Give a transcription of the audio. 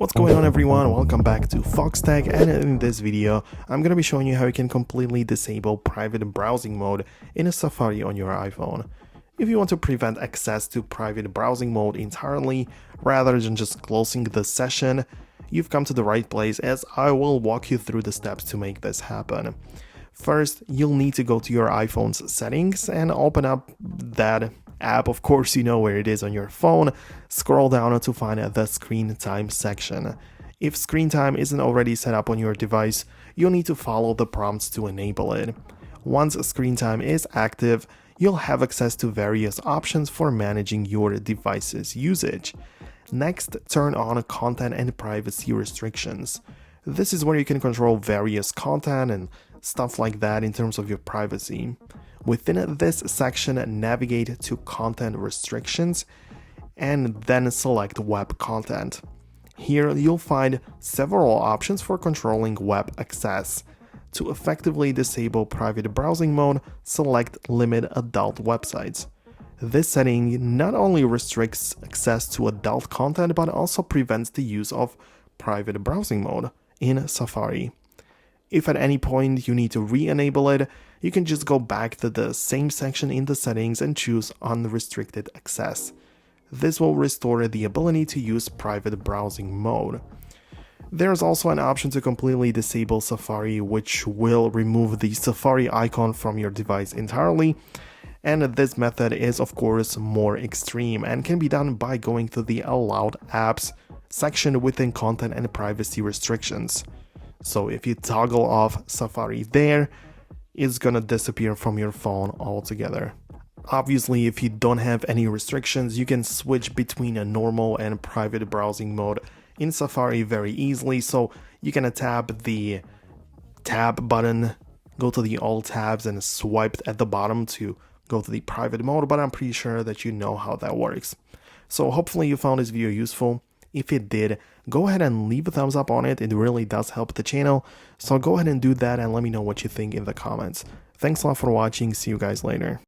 What's going on everyone, welcome back to Foxtecc, and in this video I'm going to be showing you how you can completely disable private browsing mode in a Safari on your iPhone. If you want to prevent access to private browsing mode entirely rather than just closing the session, you've come to the right place as I will walk you through the steps to make this happen. First, you'll need to go to your iPhone's settings and open up that app. Of course, you know where it is on your phone. Scroll down to find the screen time section. If screen time isn't already set up on your device, you'll need to follow the prompts to enable it. Once screen time is active, you'll have access to various options for managing your device's usage. Next, turn on content and privacy restrictions. This is where you can control various content and stuff like that in terms of your privacy. Within this section, navigate to content restrictions and then select web content. Here you'll find several options for controlling web access. To effectively disable private browsing mode, select limit adult websites. This setting not only restricts access to adult content but also prevents the use of private browsing mode in Safari. If at any point you need to re-enable it, you can just go back to the same section in the settings and choose unrestricted access. This will restore the ability to use private browsing mode. There's also an option to completely disable Safari, which will remove the Safari icon from your device entirely. And this method is of course more extreme and can be done by going to the Allowed Apps section within Content and Privacy Restrictions. So if you toggle off Safari there, it's gonna disappear from your phone altogether. Obviously, if you don't have any restrictions, you can switch between a normal and private browsing mode in Safari very easily. So you can tap the tab button, go to the all tabs and swipe at the bottom to go to the private mode, but I'm pretty sure that you know how that works. So hopefully you found this video useful. If it did, go ahead and leave a thumbs up on it. It really does help the channel. So go ahead and do that and let me know what you think in the comments. Thanks a lot for watching. See you guys later.